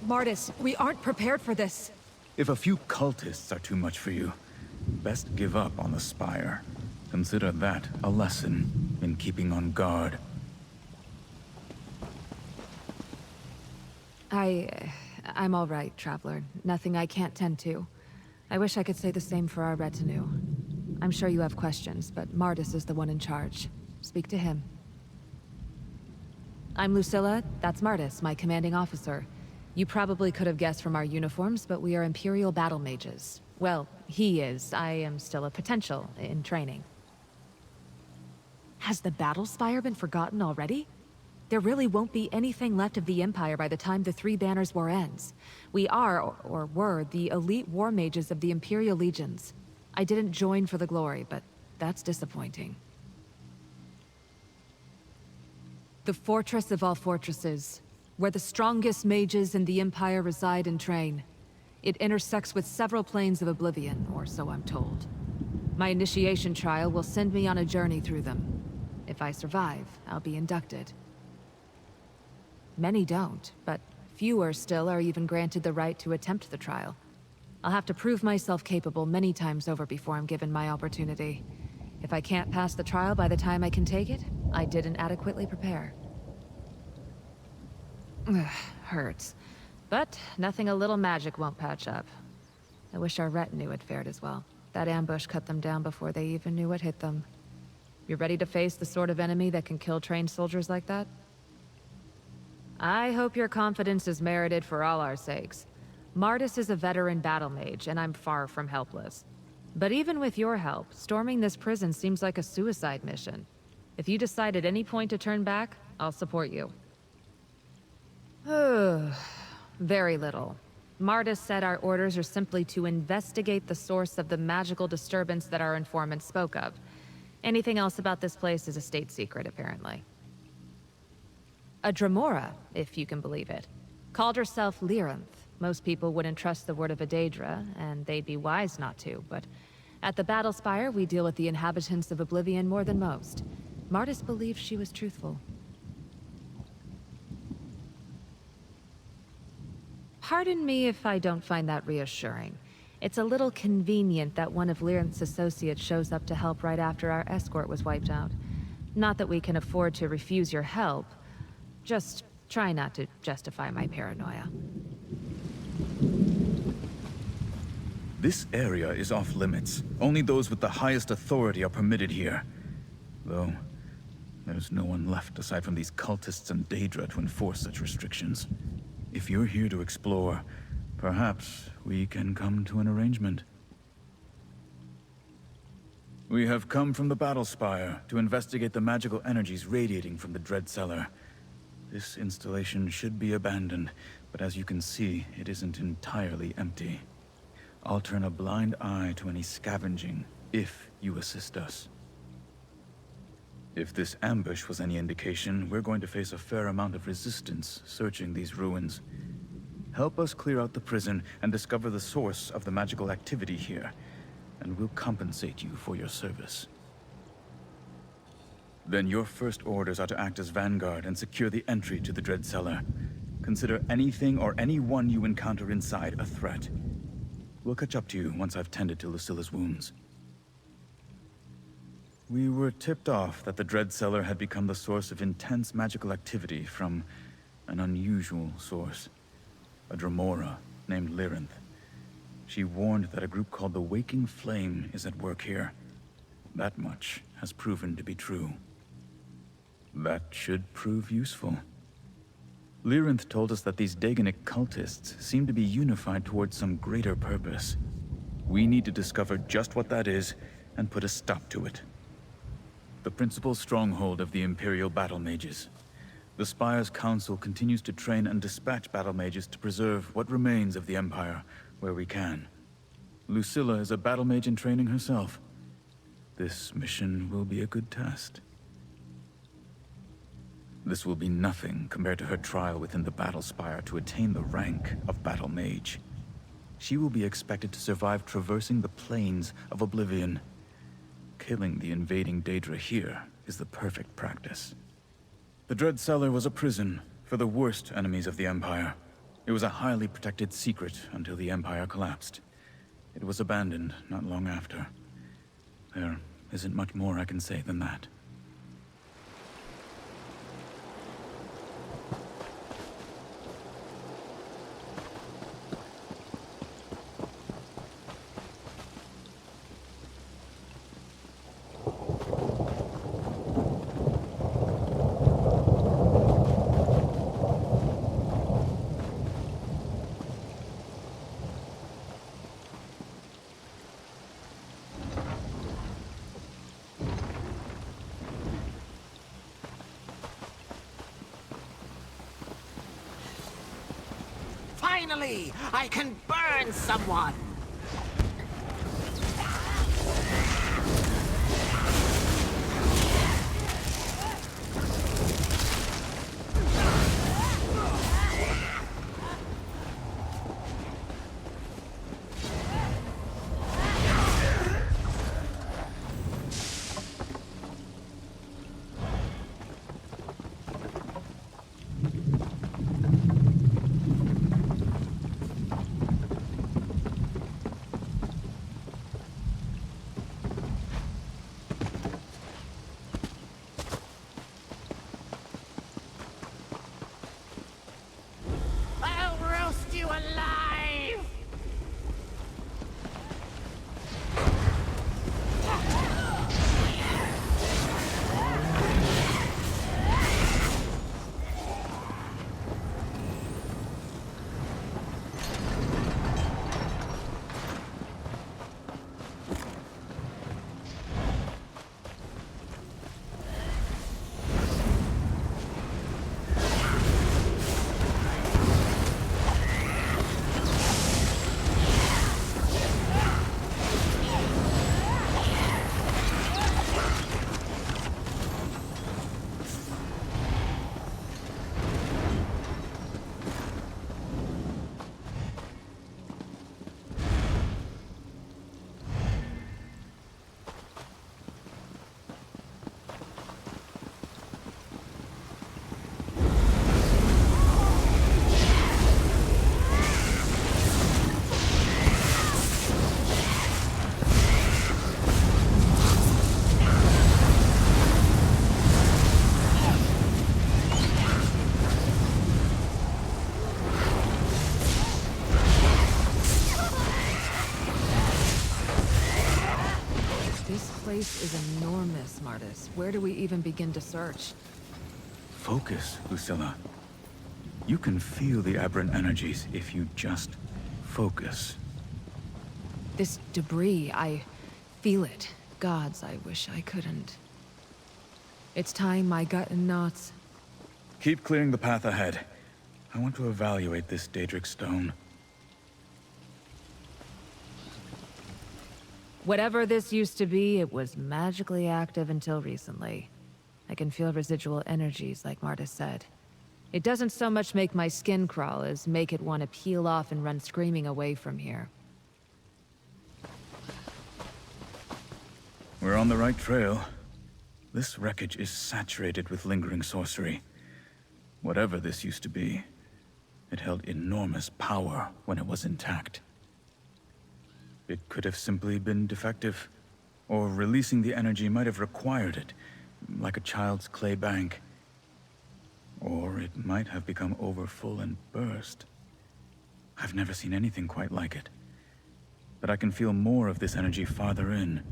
Martis, we aren't prepared for this. If a few cultists are too much for you, best give up on the Spire. Consider that a lesson in keeping on guard. I'm all right, Traveler. Nothing I can't tend to. I wish I could say the same for our retinue. I'm sure you have questions, but Martis is the one in charge. Speak to him. I'm Lucilla, that's Martis, my commanding officer. You probably could have guessed from our uniforms, but we are Imperial battle mages. Well, he is. I am still a potential in training. Has the Battle Spire been forgotten already? There really won't be anything left of the Empire by the time the Three Banners War ends. We are, or were, the elite war mages of the Imperial Legions. I didn't join for the glory, but that's disappointing. The fortress of all fortresses, where the strongest mages in the Empire reside and train. It intersects with several planes of oblivion, or so I'm told. My initiation trial will send me on a journey through them. If I survive, I'll be inducted. Many don't, but fewer still are even granted the right to attempt the trial. I'll have to prove myself capable many times over before I'm given my opportunity. If I can't pass the trial by the time I can take it, I didn't adequately prepare. Hurts. But nothing a little magic won't patch up. I wish our retinue had fared as well. That ambush cut them down before they even knew what hit them. You're ready to face the sort of enemy that can kill trained soldiers like that? I hope your confidence is merited for all our sakes. Martis is a veteran battle mage, and I'm far from helpless. But even with your help, storming this prison seems like a suicide mission. If you decide at any point to turn back, I'll support you. Very little. Martis said our orders are simply to investigate the source of the magical disturbance that our informant spoke of. Anything else about this place is a state secret, apparently. A Dremora, if you can believe it. Called herself Lyranth. Most people wouldn't trust the word of a Daedra, and they'd be wise not to, but at the Battle Spire, we deal with the inhabitants of Oblivion more than most. Martis believed she was truthful. Pardon me if I don't find that reassuring. It's a little convenient that one of Lyranth's associates shows up to help right after our escort was wiped out. Not that we can afford to refuse your help. Just try not to justify my paranoia. This area is off limits. Only those with the highest authority are permitted here. Though, there's no one left aside from these cultists and Daedra to enforce such restrictions. If you're here to explore, perhaps we can come to an arrangement. We have come from the Battle Spire to investigate the magical energies radiating from the Dread Cellar. This installation should be abandoned, but as you can see, it isn't entirely empty. I'll turn a blind eye to any scavenging, if you assist us. If this ambush was any indication, we're going to face a fair amount of resistance searching these ruins. Help us clear out the prison and discover the source of the magical activity here, and we'll compensate you for your service. Then your first orders are to act as vanguard and secure the entry to the Dread Cellar. Consider anything or anyone you encounter inside a threat. We'll catch up to you once I've tended to Lucilla's wounds. We were tipped off that the Dread Cellar had become the source of intense magical activity from an unusual source. A Dremora named Lyranth. She warned that a group called the Waking Flame is at work here. That much has proven to be true. That should prove useful. Lyranth told us that these Daganic cultists seem to be unified towards some greater purpose. We need to discover just what that is and put a stop to it. The principal stronghold of the Imperial battle mages. The Spire's council continues to train and dispatch battle mages to preserve what remains of the Empire where we can. Lucilla is a battle mage in training herself. This mission will be a good test. This will be nothing compared to her trial within the Battle Spire to attain the rank of Battle Mage. She will be expected to survive traversing the plains of Oblivion. Killing the invading Daedra here is the perfect practice. The Dread Cellar was a prison for the worst enemies of the Empire. It was a highly protected secret until the Empire collapsed. It was abandoned not long after. There isn't much more I can say than that. Finally, I can burn someone! I'll roast you alive! This place is enormous, Martis. Where do we even begin to search? Focus, Lucilla. You can feel the aberrant energies if you just focus. This debris, I feel it. Gods, I wish I couldn't. It's tying my gut in knots. Keep clearing the path ahead. I want to evaluate this Daedric stone. Whatever this used to be, it was magically active until recently. I can feel residual energies, like Marta said. It doesn't so much make my skin crawl as make it want to peel off and run screaming away from here. We're on the right trail. This wreckage is saturated with lingering sorcery. Whatever this used to be, it held enormous power when it was intact. It could have simply been defective, or releasing the energy might have required it, like a child's clay bank. Or it might have become overfull and burst. I've never seen anything quite like it. But I can feel more of this energy farther in.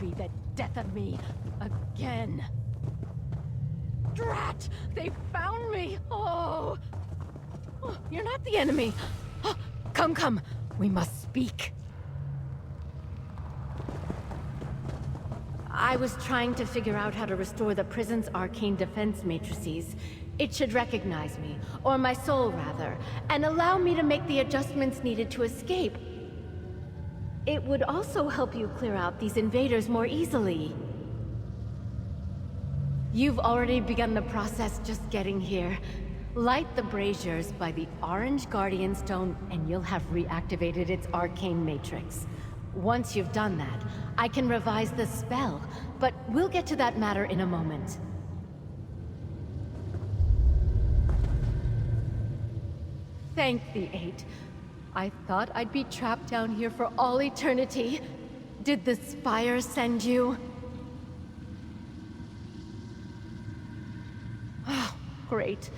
be the death of me again. Drat! They found me! Oh! You're not the enemy! Oh, come! We must speak. I was trying to figure out how to restore the prison's arcane defense matrices. It should recognize me, or my soul rather, and allow me to make the adjustments needed to escape. It would also help you clear out these invaders more easily. You've already begun the process just getting here. Light the braziers by the orange Guardian Stone, and you'll have reactivated its arcane matrix. Once you've done that, I can revise the spell, but we'll get to that matter in a moment. Thank the Eight. I thought I'd be trapped down here for all eternity. Did the Spire send you? Oh, great.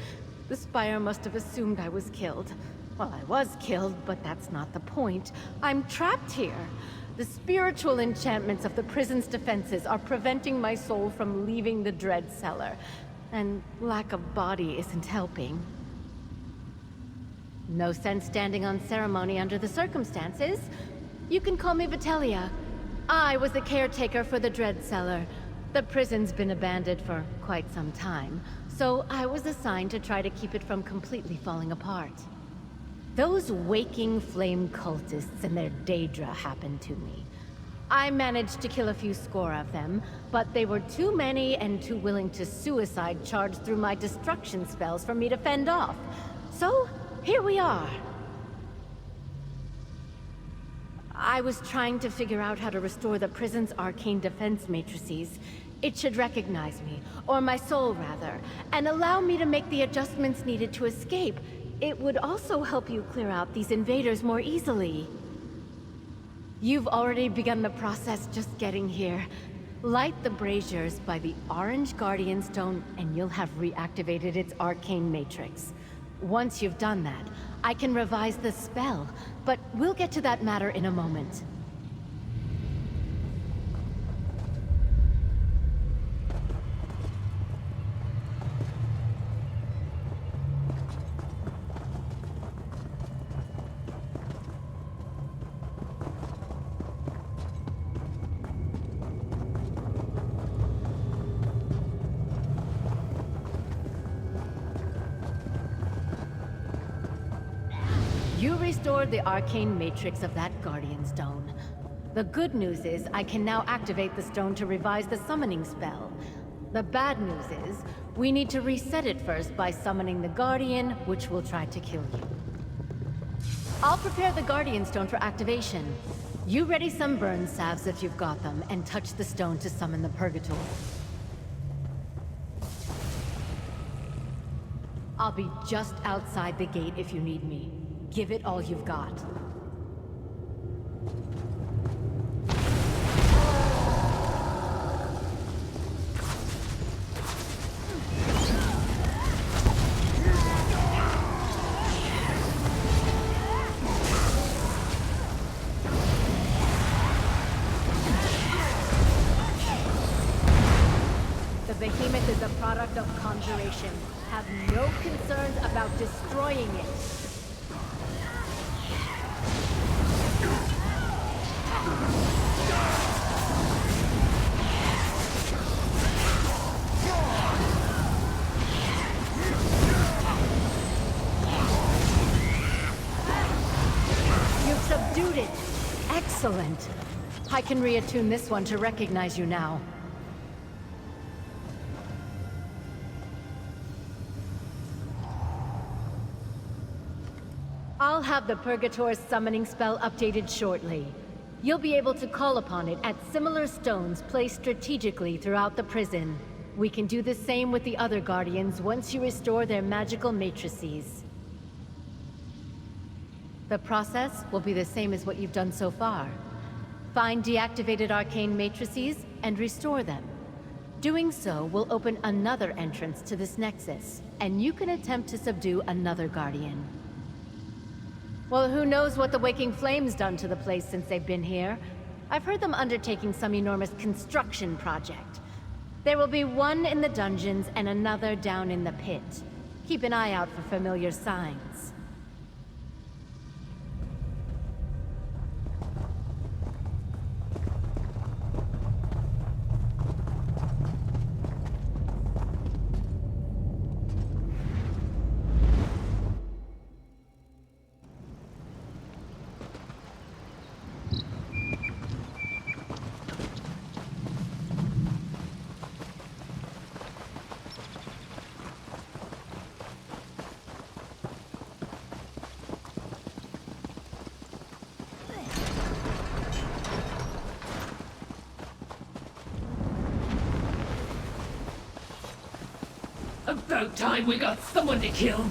The Spire must have assumed I was killed. Well, I was killed, but that's not the point. I'm trapped here. The spiritual enchantments of the prison's defenses are preventing my soul from leaving the Dread Cellar. And lack of body isn't helping. No sense standing on ceremony under the circumstances. You can call me Vitelia. I was the caretaker for the Dread Cellar. The prison's been abandoned for quite some time, so I was assigned to try to keep it from completely falling apart. Those waking flame cultists and their Daedra happened to me. I managed to kill a few score of them, but they were too many and too willing to suicide charge through my destruction spells for me to fend off. So, here we are. I was trying to figure out how to restore the prison's arcane defense matrices. It should recognize me, or my soul rather, and allow me to make the adjustments needed to escape. It would also help you clear out these invaders more easily. You've already begun the process just getting here. Light the braziers by the orange Guardian Stone, and you'll have reactivated its arcane matrix. Once you've done that, I can revise the spell, but we'll get to that matter in a moment. You restored the arcane matrix of that Guardian Stone. The good news is I can now activate the stone to revise the summoning spell. The bad news is we need to reset it first by summoning the Guardian, which will try to kill you. I'll prepare the Guardian Stone for activation. You ready some burn salves if you've got them, and touch the stone to summon the Purgator. I'll be just outside the gate if you need me. Give it all you've got. The behemoth is a product of conjuration. Have no concerns about destroying it. You've subdued it. Excellent. I can reattune this one to recognize you now. I'll have the Purgator's summoning spell updated shortly. You'll be able to call upon it at similar stones placed strategically throughout the prison. We can do the same with the other Guardians once you restore their magical matrices. The process will be the same as what you've done so far. Find deactivated arcane matrices and restore them. Doing so will open another entrance to this nexus, and you can attempt to subdue another Guardian. Well, who knows what the Waking Flame's done to the place since they've been here? I've heard them undertaking some enormous construction project. There will be one in the dungeons and another down in the pit. Keep an eye out for familiar signs. About time we got someone to kill.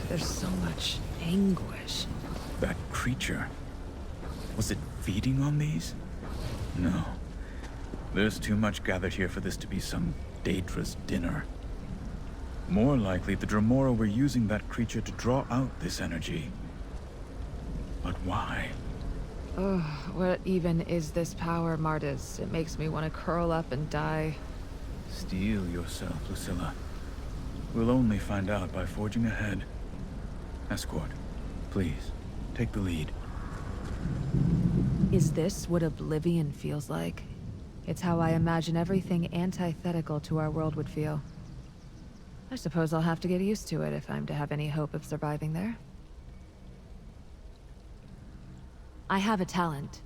There's so much anguish. That creature. Was it feeding on these? No. There's too much gathered here for this to be some Daedra's dinner. More likely, the Dremora were using that creature to draw out this energy. But why? Ugh, what even is this power, Martis? It makes me want to curl up and die. Steel yourself, Lucilla. We'll only find out by forging ahead. Escort, please, take the lead. Is this what Oblivion feels like? It's how I imagine everything antithetical to our world would feel. I suppose I'll have to get used to it if I'm to have any hope of surviving there. I have a talent.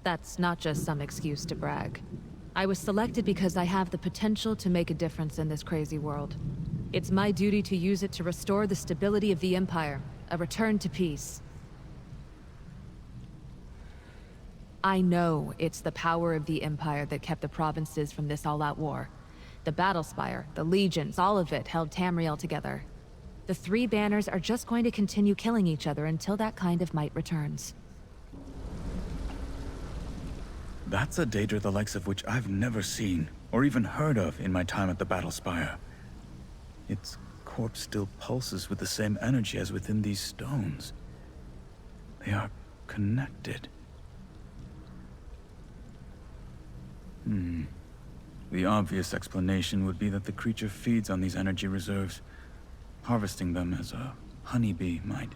That's not just some excuse to brag. I was selected because I have the potential to make a difference in this crazy world. It's my duty to use it to restore the stability of the Empire, a return to peace. I know it's the power of the Empire that kept the provinces from this all-out war. The Battlespire, the Legions, all of it held Tamriel together. The three banners are just going to continue killing each other until that kind of might returns. That's a Daedra the likes of which I've never seen, or even heard of in my time at the Battlespire. Its corpse still pulses with the same energy as within these stones. They are connected. The obvious explanation would be that the creature feeds on these energy reserves, harvesting them as a honeybee might.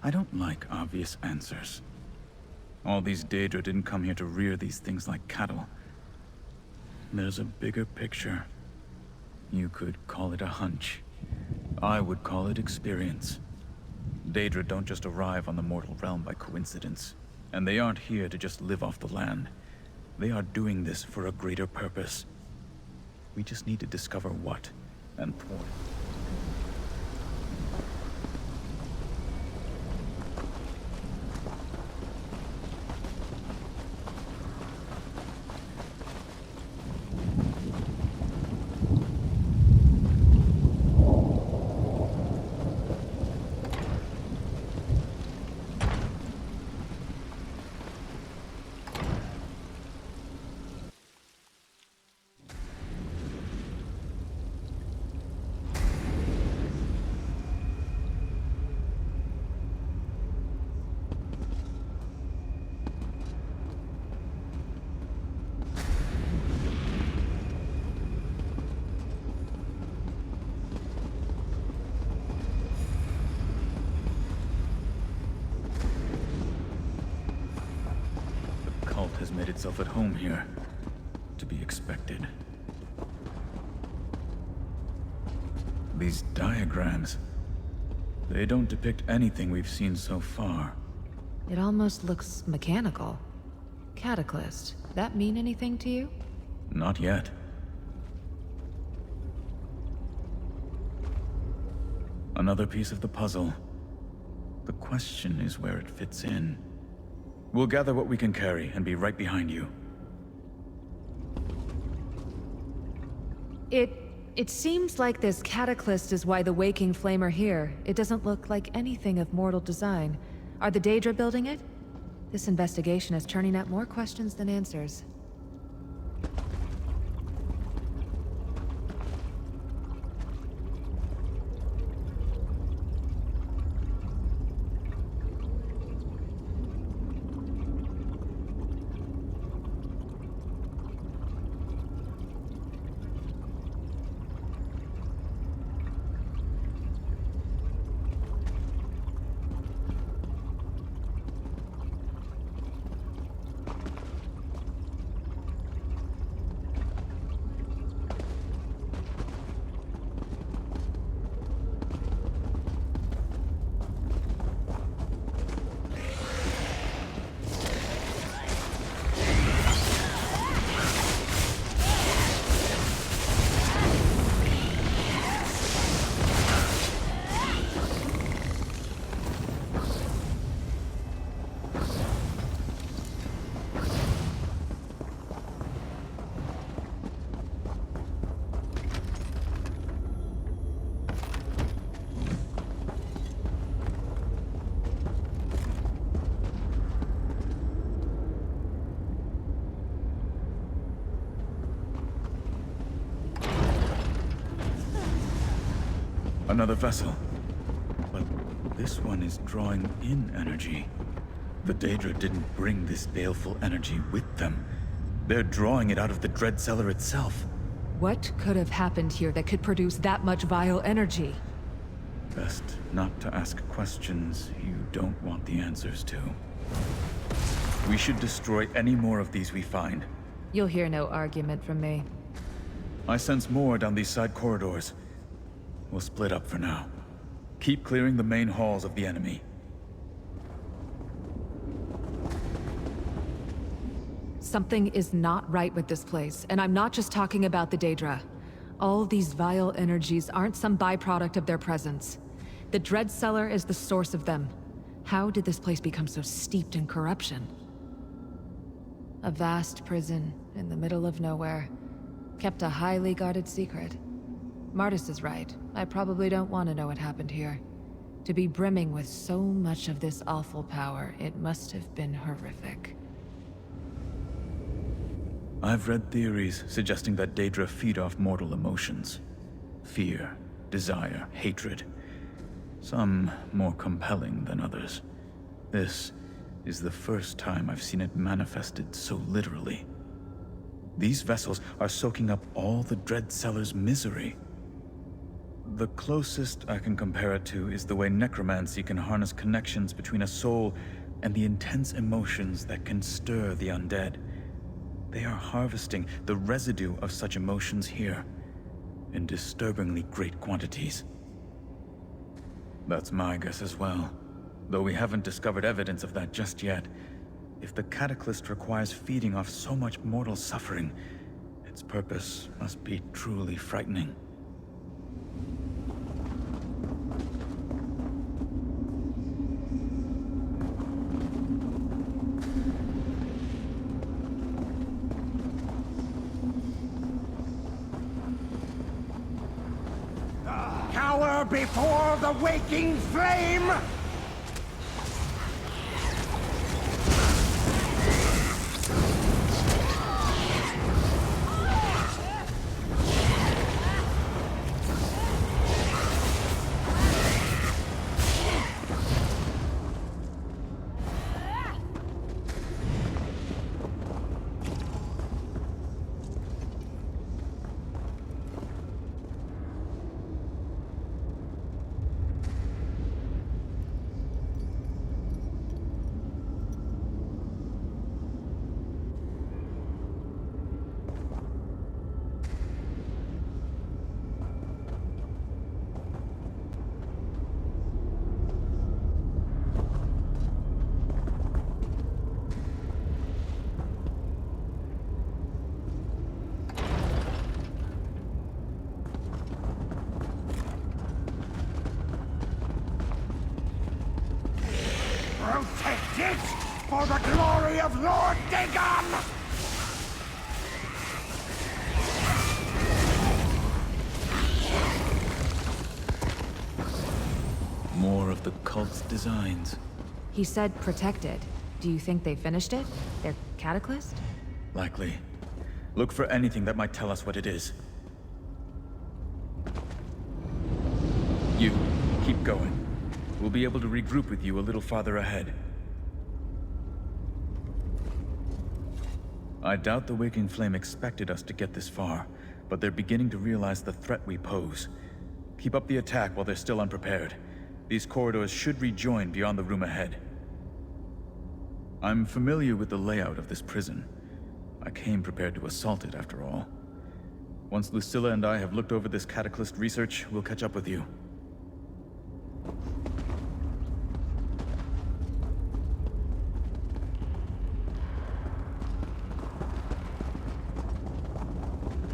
I don't like obvious answers. All these Daedra didn't come here to rear these things like cattle. There's a bigger picture. You could call it a hunch. I would call it experience. Daedra don't just arrive on the mortal realm by coincidence, and they aren't here to just live off the land. They are doing this for a greater purpose. We just need to discover what and thwart it. Has made itself at home here. To be expected. These diagrams, they don't depict anything we've seen so far. It almost looks mechanical. Cataclysm, that mean anything to you? Not yet. Another piece of the puzzle. The question is where it fits in. We'll gather what we can carry and be right behind you. It seems like this cataclysm is why the Waking Flame are here. It doesn't look like anything of mortal design. Are the Daedra building it? This investigation is turning up more questions than answers. Another vessel. But this one is drawing in energy. The Daedra didn't bring this baleful energy with them. They're drawing it out of the Dread Cellar itself. What could have happened here that could produce that much vile energy? Best not to ask questions you don't want the answers to. We should destroy any more of these we find. You'll hear no argument from me. I sense more down these side corridors. We'll split up for now. Keep clearing the main halls of the enemy. Something is not right with this place, and I'm not just talking about the Daedra. All these vile energies aren't some byproduct of their presence. The Dread Cellar is the source of them. How did this place become so steeped in corruption? A vast prison in the middle of nowhere, kept a highly guarded secret. Martis is right. I probably don't want to know what happened here. To be brimming with so much of this awful power, it must have been horrific. I've read theories suggesting that Daedra feed off mortal emotions. Fear, desire, hatred. Some more compelling than others. This is the first time I've seen it manifested so literally. These vessels are soaking up all the Dread Cellar's misery. The closest I can compare it to is the way necromancy can harness connections between a soul and the intense emotions that can stir the undead. They are harvesting the residue of such emotions here, in disturbingly great quantities. That's my guess as well, though we haven't discovered evidence of that just yet. If the Cataclysm requires feeding off so much mortal suffering, its purpose must be truly frightening. Cower before the waking flame! Protect it for the glory of Lord Dagon! More of the cult's designs. He said protected. Do you think they finished it? Their cataclysm? Likely. Look for anything that might tell us what it is. You, keep going. We'll be able to regroup with you a little farther ahead. I doubt the Waking Flame expected us to get this far, but they're beginning to realize the threat we pose. Keep up the attack while they're still unprepared. These corridors should rejoin beyond the room ahead. I'm familiar with the layout of this prison. I came prepared to assault it, after all. Once Lucilla and I have looked over this Cataclysm research, we'll catch up with you.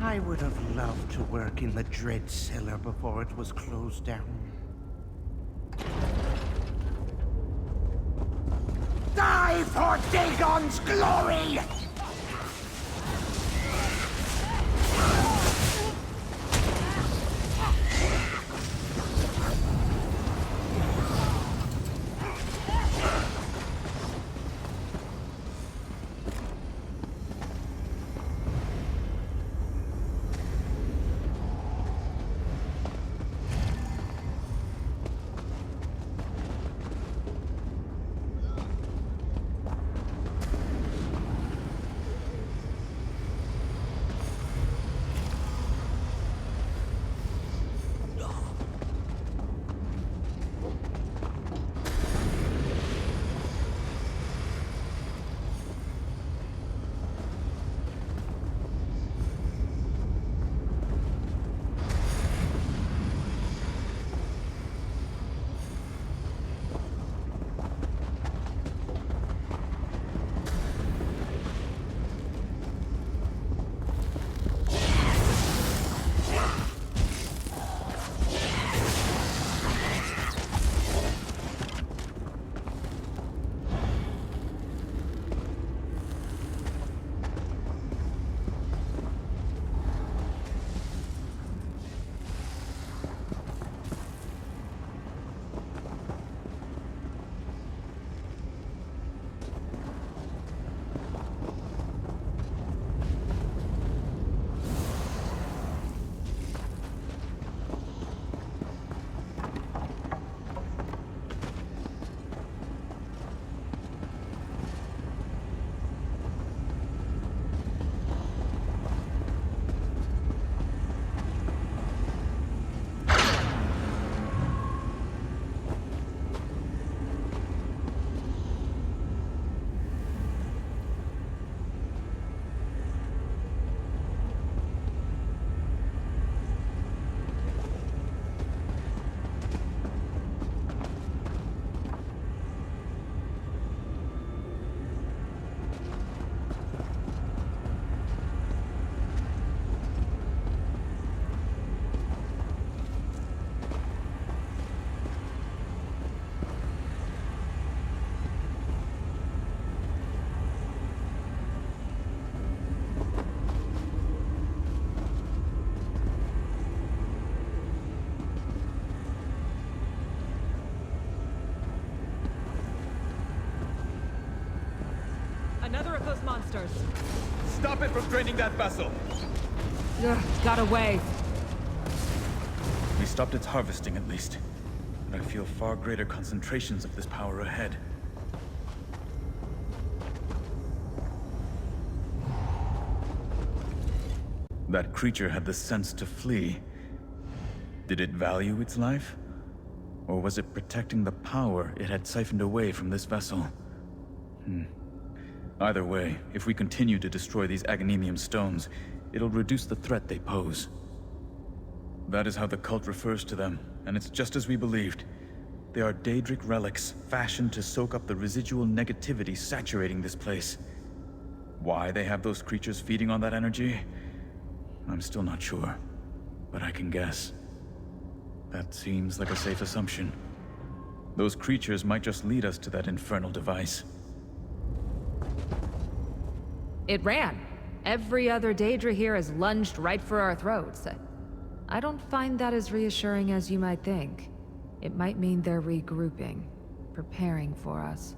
I would have loved to work in the Dread Cellar before it was closed down. Die for Dagon's glory! Another of those monsters. Stop it from draining that vessel! Ugh, got away. We stopped its harvesting at least, but I feel far greater concentrations of this power ahead. That creature had the sense to flee. Did it value its life? Or was it protecting the power it had siphoned away from this vessel? Either way, if we continue to destroy these Agonemium stones, it'll reduce the threat they pose. That is how the cult refers to them, and it's just as we believed. They are Daedric relics, fashioned to soak up the residual negativity saturating this place. Why they have those creatures feeding on that energy? I'm still not sure, but I can guess. That seems like a safe assumption. Those creatures might just lead us to that infernal device. It ran. Every other Daedra here has lunged right for our throats. I don't find that as reassuring as you might think. It might mean they're regrouping, preparing for us.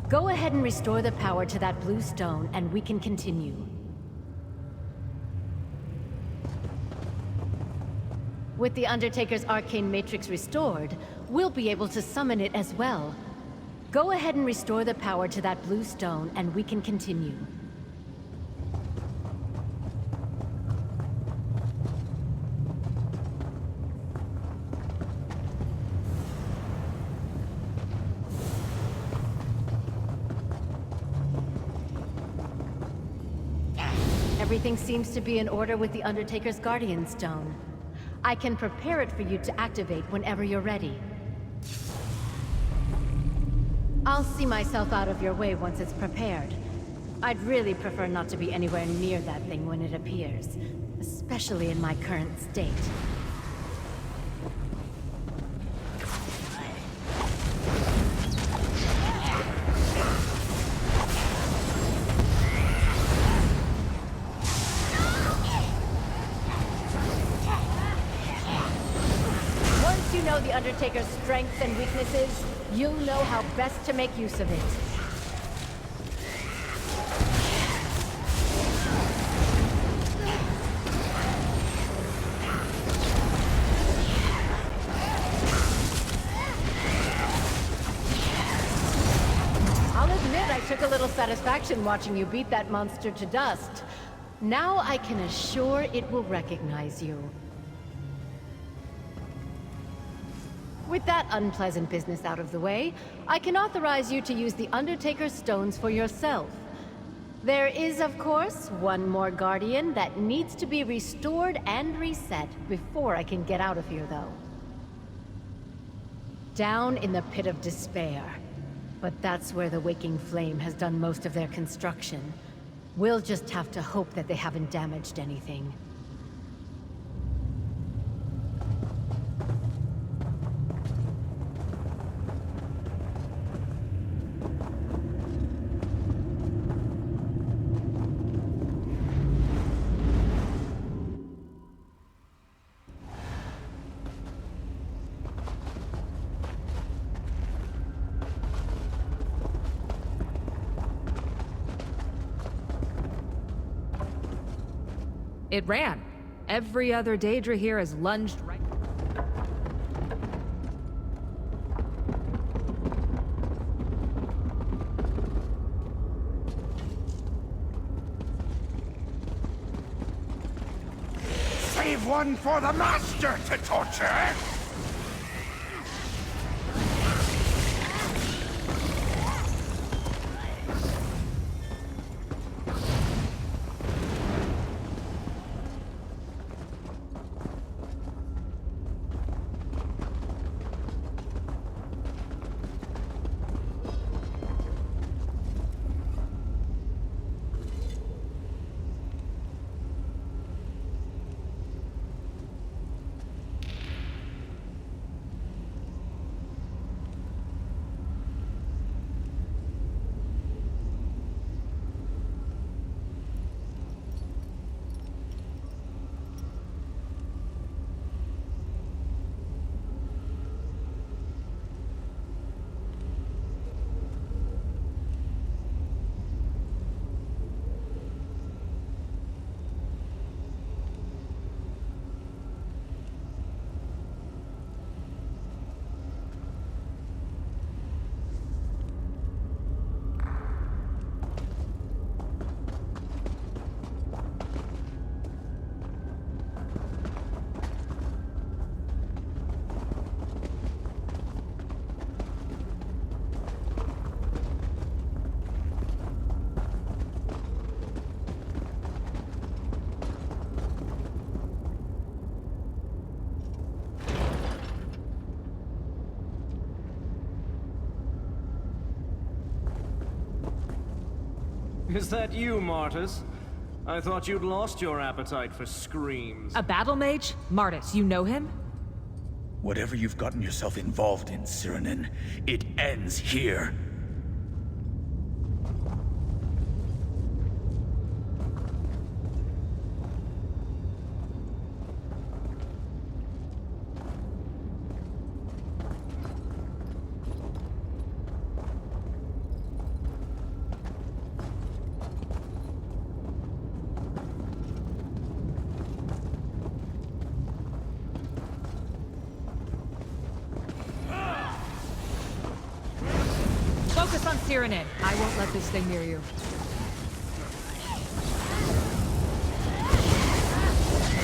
Go ahead and restore the power to that blue stone, and we can continue. With the Undertaker's arcane matrix restored, we'll be able to summon it as well. Go ahead and restore the power to that blue stone, and we can continue. Everything seems to be in order with the Undertaker's Guardian Stone. I can prepare it for you to activate whenever you're ready. I'll see myself out of your way once it's prepared. I'd really prefer not to be anywhere near that thing when it appears, especially in my current state. The Undertaker's strengths and weaknesses, you'll know how best to make use of it. satisfaction watching you beat that monster to dust. Now I can assure it will recognize you. With that unpleasant business out of the way, I can authorize you to use the Undertaker's stones for yourself. There is, of course, one more Guardian that needs to be restored and reset before I can get out of here, though. Down in the Pit of Despair. But that's where the Waking Flame has done most of their construction. We'll just have to hope that they haven't damaged anything. It ran. Every other Daedra here has lunged right... Save one for the Master to torture! Is that you, Martus? I thought you'd lost your appetite for screams. A battle mage? Martus, you know him? Whatever you've gotten yourself involved in, Cyrinin, it ends here. Focus on Cyrinin. I won't let this thing near you.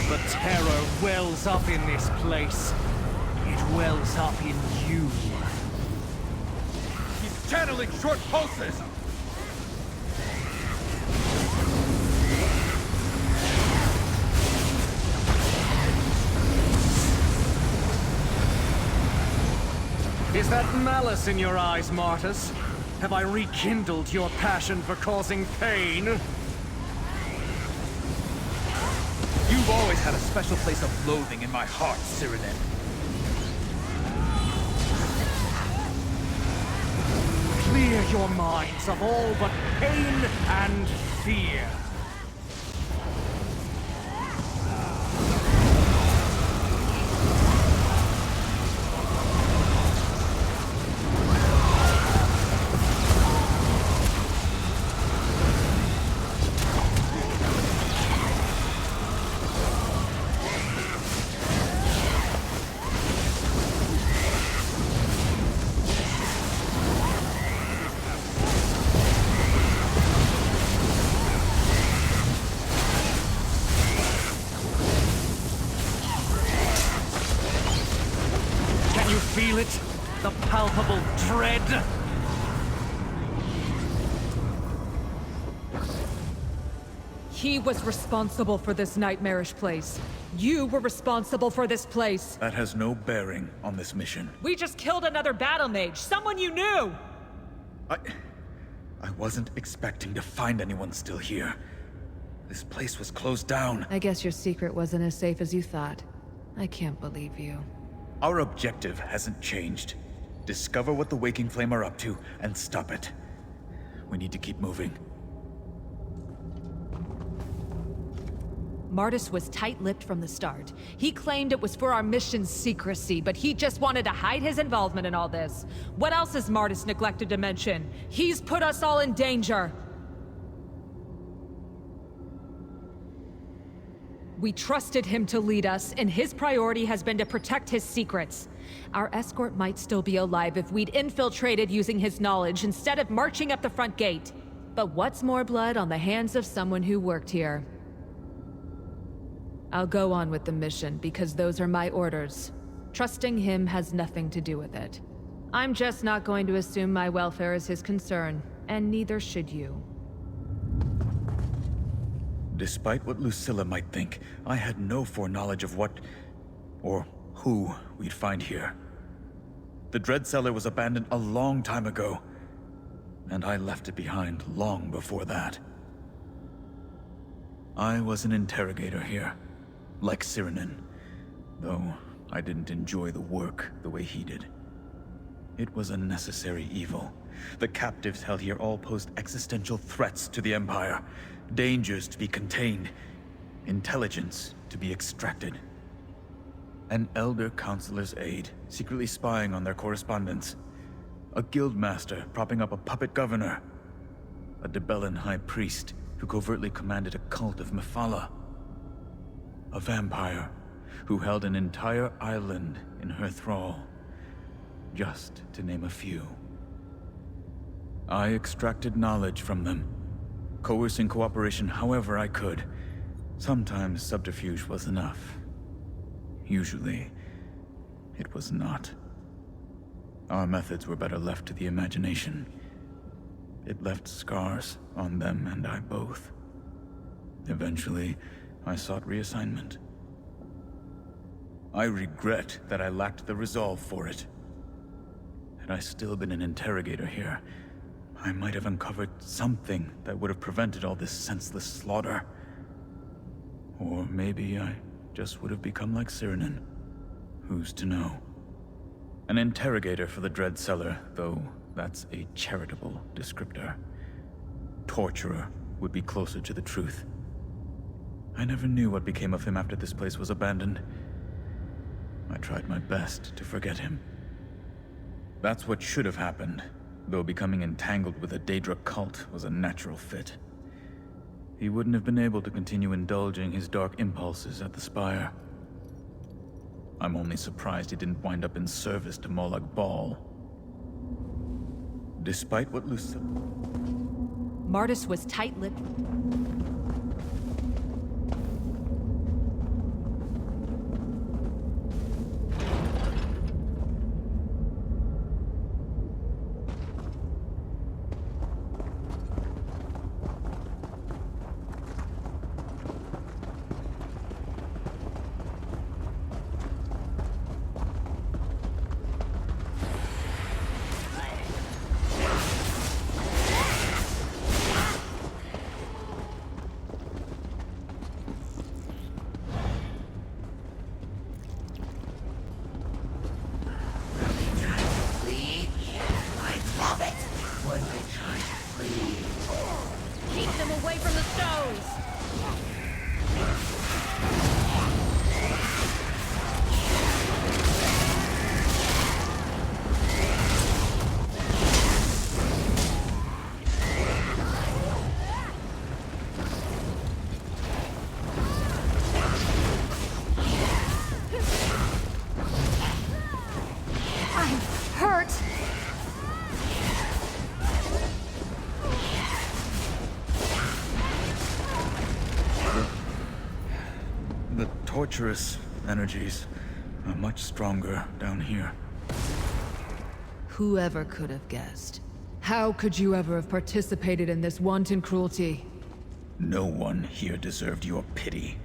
The terror wells up in this place. It wells up in you. He's channeling short pulses! Is that malice in your eyes, Martus? Have I rekindled your passion for causing pain? You've always had a special place of loathing in my heart, Cyrinin. Clear your minds of all but pain and fear. unstoppable dread! He was responsible for this nightmarish place. You were responsible for this place. That has no bearing on this mission. We just killed another battle mage, someone you knew! I wasn't expecting to find anyone still here. This place was closed down. I guess your secret wasn't as safe as you thought. I can't believe you. Our objective hasn't changed. Discover what the Waking Flame are up to, and stop it. We need to keep moving. Martis was tight-lipped from the start. He claimed it was for our mission's secrecy, but he just wanted to hide his involvement in all this. What else has Martis neglected to mention? He's put us all in danger! We trusted him to lead us, and his priority has been to protect his secrets. Our escort might still be alive if we'd infiltrated using his knowledge instead of marching up the front gate. But what's more blood on the hands of someone who worked here? I'll go on with the mission because those are my orders. Trusting him has nothing to do with it. I'm just not going to assume my welfare is his concern, and neither should you. Despite what Lucilla might think, I had no foreknowledge of what, or who, we'd find here. The Dread Cellar was abandoned a long time ago, and I left it behind long before that. I was an interrogator here, like Cyrenin, though I didn't enjoy the work the way he did. It was a necessary evil. The captives held here all posed existential threats to the Empire, dangers to be contained, intelligence to be extracted. An elder counselor's aide, secretly spying on their correspondence. A guildmaster propping up a puppet governor. A Debellan high priest who covertly commanded a cult of Mephala. A vampire who held an entire island in her thrall. Just to name a few. I extracted knowledge from them, coercing cooperation however I could. Sometimes subterfuge was enough. Usually, it was not. Our methods were better left to the imagination. It left scars on them and I both. Eventually, I sought reassignment. I regret that I lacked the resolve for it. Had I still been an interrogator here, I might have uncovered something that would have prevented all this senseless slaughter. Or maybe I just would have become like Cyrenin. Who's to know? An interrogator for the Dread Cellar, though that's a charitable descriptor. Torturer would be closer to the truth. I never knew what became of him after this place was abandoned. I tried my best to forget him. That's what should have happened, though becoming entangled with the Daedra cult was a natural fit. He wouldn't have been able to continue indulging his dark impulses at the Spire. I'm only surprised he didn't wind up in service to Molag Bal. Despite what Lucilla... Martis was tight-lipped. Keep them away from the stones! I'm hurt! The torturous energies are much stronger down here. Whoever could have guessed? How could you ever have participated in this wanton cruelty? No one here deserved your pity.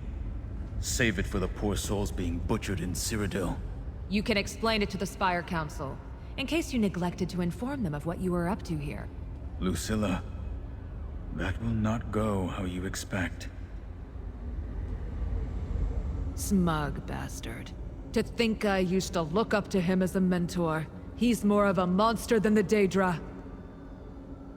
Save it for the poor souls being butchered in Cyrodiil. You can explain it to the Spire Council, in case you neglected to inform them of what you were up to here. Lucilla, that will not go how you expect. Smug bastard. To think I used to look up to him as a mentor. He's more of a monster than the Daedra.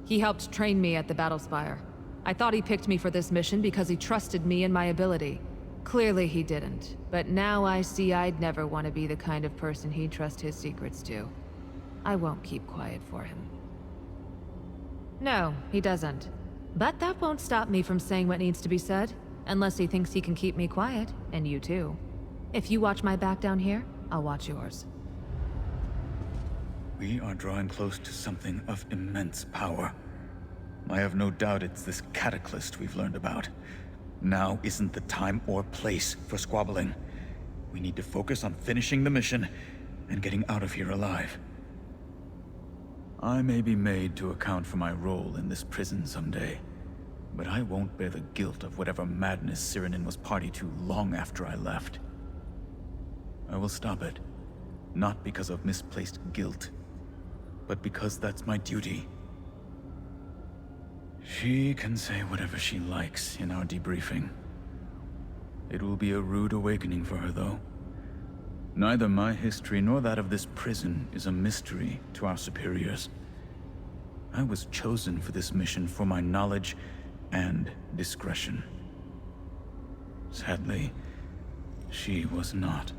He helped train me at the Battle Spire. I thought he picked me for this mission because he trusted me and my ability. Clearly he didn't, but now I see I'd never want to be the kind of person he'd trust his secrets to. I won't keep quiet for him. No, he doesn't. But that won't stop me from saying what needs to be said, unless he thinks he can keep me quiet, and you too. If you watch my back down here, I'll watch yours. We are drawing close to something of immense power. I have no doubt it's this cataclysm we've learned about. Now isn't the time or place for squabbling. We need to focus on finishing the mission and getting out of here alive. I may be made to account for my role in this prison someday, but I won't bear the guilt of whatever madness Cyrodiil was party to long after I left. I will stop it, not because of misplaced guilt, but because that's my duty. She can say whatever she likes in our debriefing. It will be a rude awakening for her, though. Neither my history nor that of this prison is a mystery to our superiors. I was chosen for this mission for my knowledge and discretion. Sadly, she was not.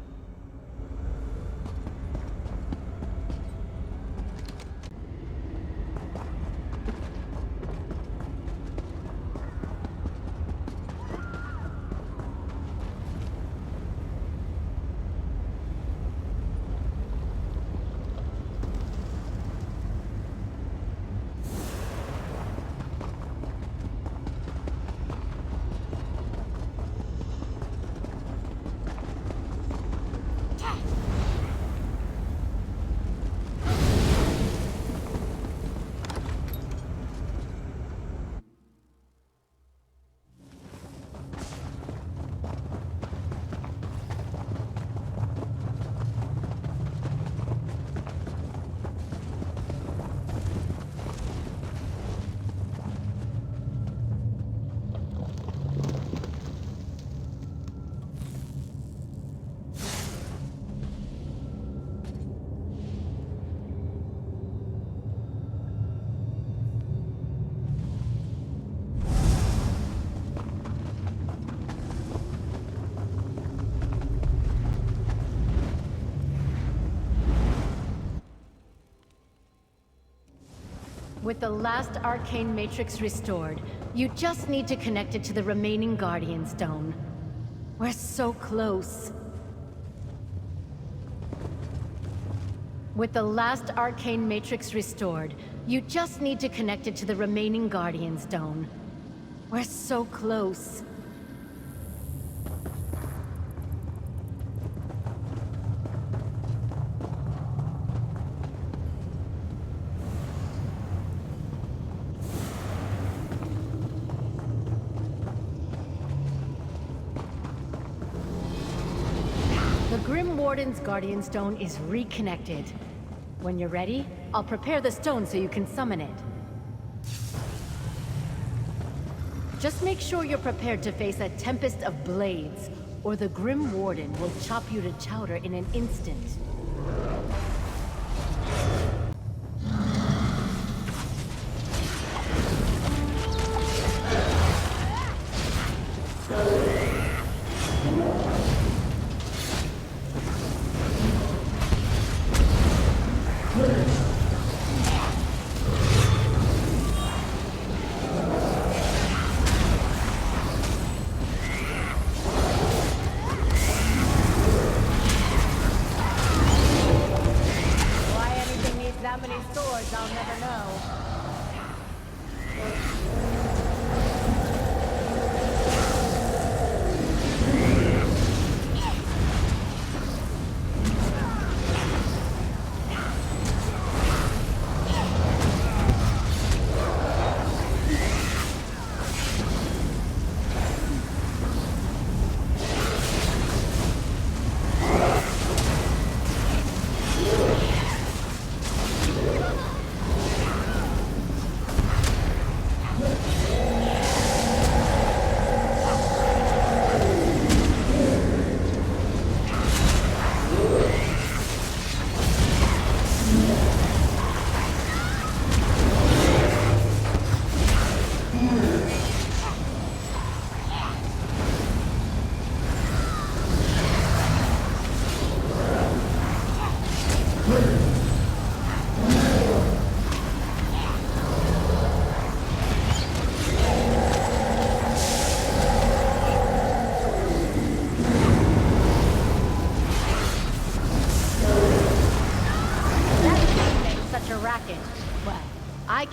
With the last arcane matrix restored, you just need to connect it to the remaining Guardian Stone. We're so close. With the last arcane matrix restored, you just need to connect it to the remaining Guardian Stone. We're so close. The Grim Warden's Guardian Stone is reconnected. When you're ready, I'll prepare the stone so you can summon it. Just make sure you're prepared to face a tempest of blades, or the Grim Warden will chop you to chowder in an instant.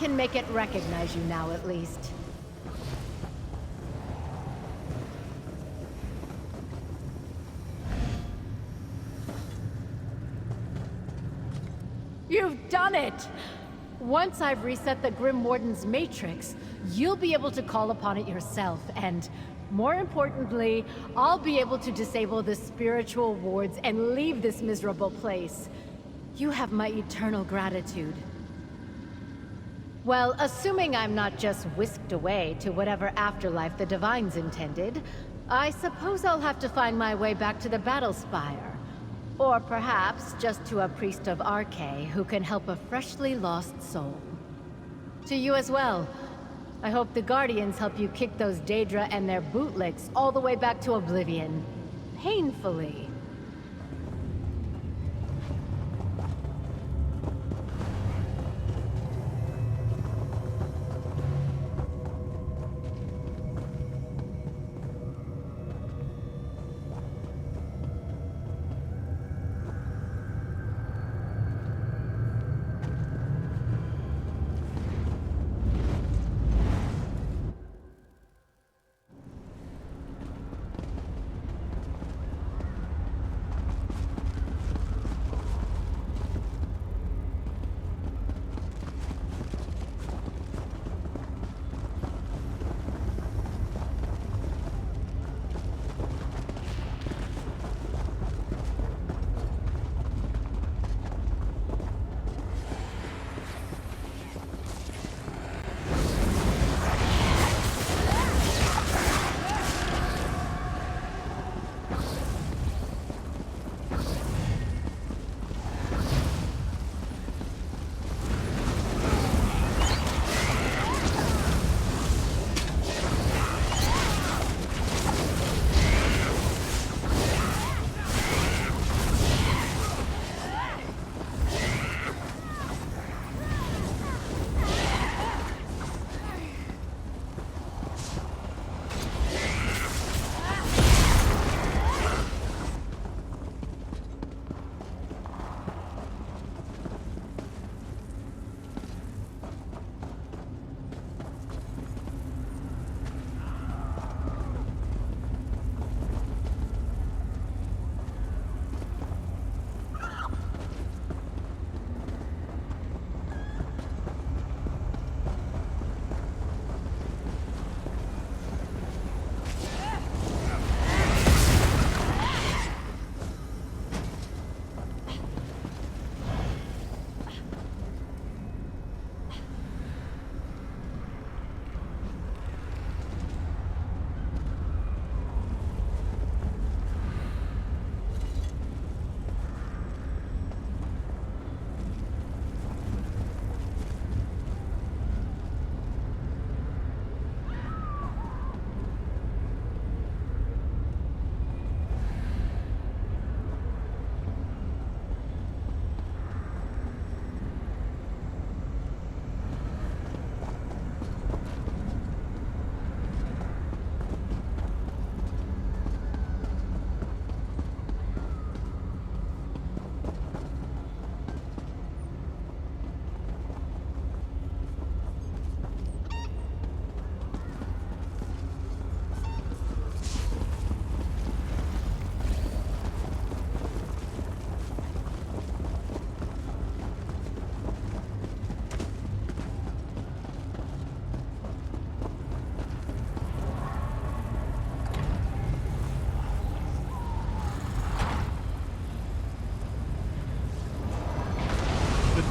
can make it recognize you now, at least. You've done it! Once I've reset the Grim Warden's matrix, you'll be able to call upon it yourself, and more importantly, I'll be able to disable the spiritual wards and leave this miserable place. You have my eternal gratitude. Well, assuming I'm not just whisked away to whatever afterlife the Divines intended, I suppose I'll have to find my way back to the Battle Spire. Or perhaps just to a priest of Arche who can help a freshly lost soul. To you as well. I hope the Guardians help you kick those Daedra and their bootlicks all the way back to oblivion. Painfully.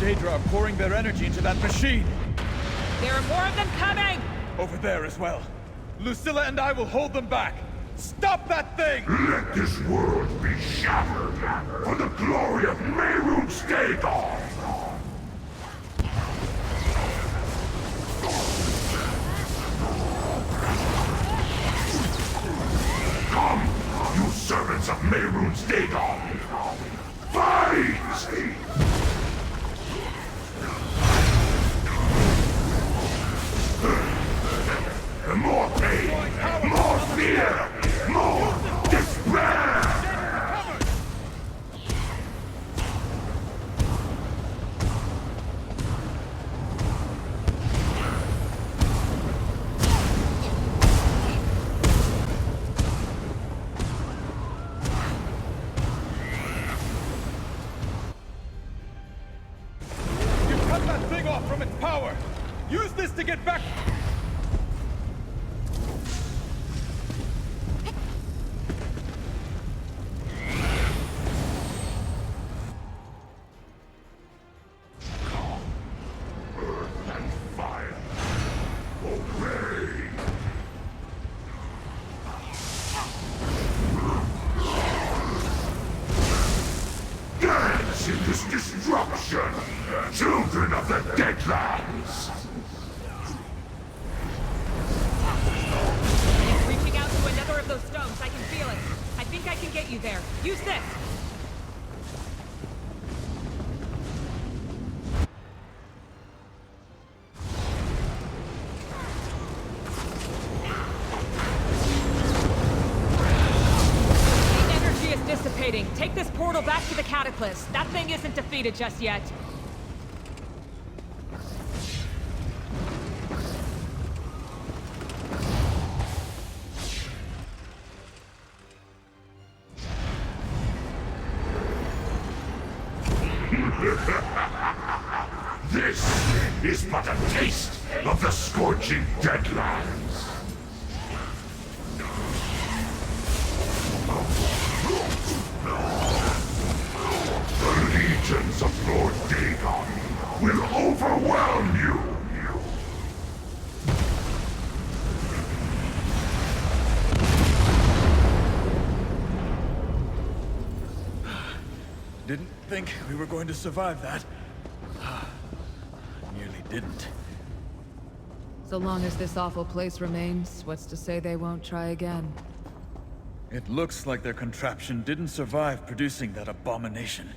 Daedra are pouring their energy into that machine! There are more of them coming! Over there as well. Lucilla and I will hold them back! Stop that thing! Let this world be shattered for the glory of Mehrunes Dagon! Come, you servants of Mehrunes Dagon! Fight! More pain! More fear! More despair! this destruction, children of the Deadlands! He's reaching out to another of those stones. I can feel it. I think I can get you there. Use this! Take this portal back to the Cataclysm. That thing isn't defeated just yet. This is but a taste of the scorching Deadlands. The legions of Lord Dagon will overwhelm you! Didn't think we were going to survive that. Nearly didn't. So long as this awful place remains, what's to say they won't try again? It looks like their contraption didn't survive producing that abomination.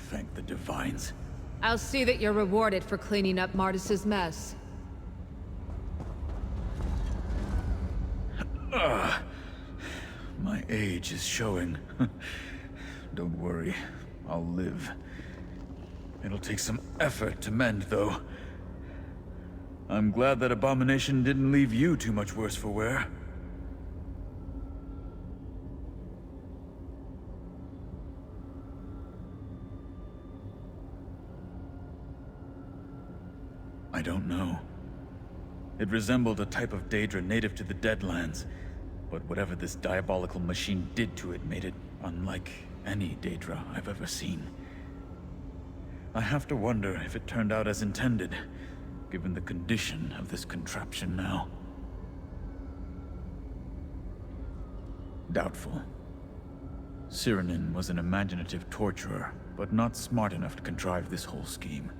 Thank the Divines. I'll see that you're rewarded for cleaning up Martis's mess. My age is showing. Don't worry, I'll live. It'll take some effort to mend, though. I'm glad that abomination didn't leave you too much worse for wear. I don't know. It resembled a type of Daedra native to the Deadlands, but whatever this diabolical machine did to it made it unlike any Daedra I've ever seen. I have to wonder if it turned out as intended, given the condition of this contraption now. Doubtful. Cyranin was an imaginative torturer, but not smart enough to contrive this whole scheme.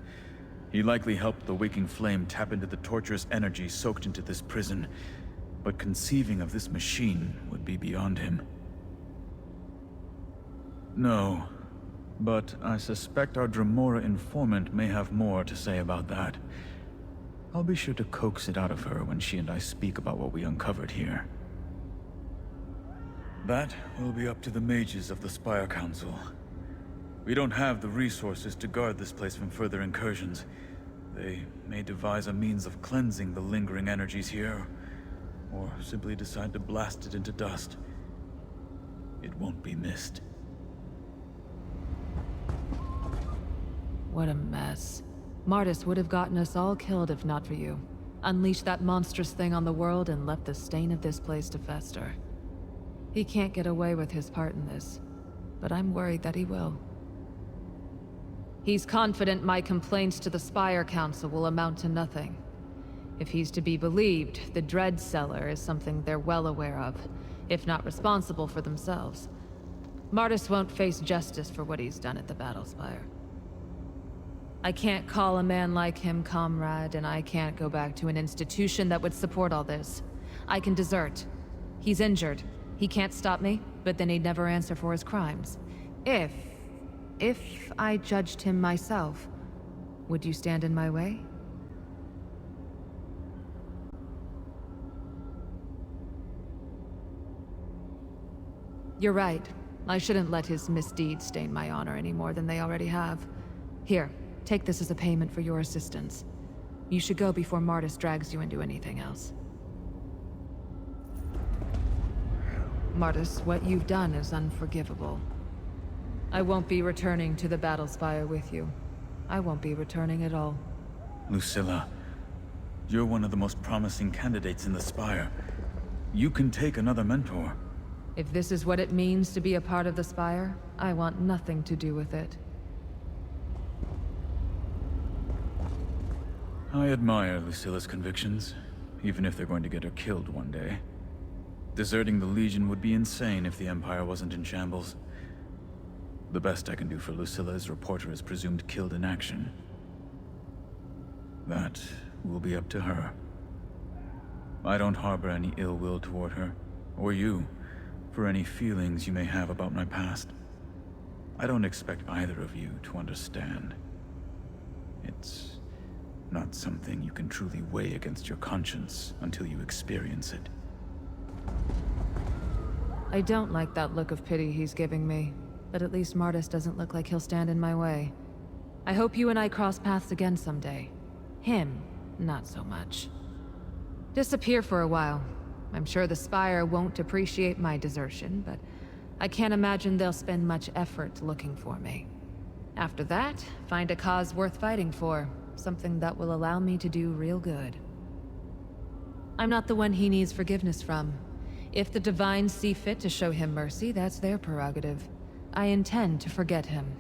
He likely helped the Waking Flame tap into the torturous energy soaked into this prison, but conceiving of this machine would be beyond him. No, but I suspect our Dremora informant may have more to say about that. I'll be sure to coax it out of her when she and I speak about what we uncovered here. That will be up to the mages of the Spire Council. We don't have the resources to guard this place from further incursions. They may devise a means of cleansing the lingering energies here, or simply decide to blast it into dust. It won't be missed. What a mess. Martis would have gotten us all killed if not for you. Unleashed that monstrous thing on the world and left the stain of this place to fester. He can't get away with his part in this, but I'm worried that he will. He's confident my complaints to the Spire Council will amount to nothing. If he's to be believed, the Dread Cellar is something they're well aware of, if not responsible for themselves. Martis won't face justice for what he's done at the Battlespire. I can't call a man like him comrade, and I can't go back to an institution that would support all this. I can desert. He's injured. He can't stop me, but then he'd never answer for his crimes. If I judged him myself, would you stand in my way? You're right. I shouldn't let his misdeeds stain my honor any more than they already have. Here, take this as a payment for your assistance. You should go before Martis drags you into anything else. Martis, what you've done is unforgivable. I won't be returning to the Battlespire with you. I won't be returning at all. Lucilla, you're one of the most promising candidates in the Spire. You can take another mentor. If this is what it means to be a part of the Spire, I want nothing to do with it. I admire Lucilla's convictions, even if they're going to get her killed one day. Deserting the Legion would be insane if the Empire wasn't in shambles. The best I can do for Lucilla is report her as presumed killed in action. That will be up to her. I don't harbor any ill will toward her, or you, for any feelings you may have about my past. I don't expect either of you to understand. It's not something you can truly weigh against your conscience until you experience it. I don't like that look of pity he's giving me, but at least Martis doesn't look like he'll stand in my way. I hope you and I cross paths again someday. Him, not so much. Disappear for a while. I'm sure the Spire won't appreciate my desertion, but I can't imagine they'll spend much effort looking for me. After that, find a cause worth fighting for, something that will allow me to do real good. I'm not the one he needs forgiveness from. If the Divines see fit to show him mercy, that's their prerogative. I intend to forget him.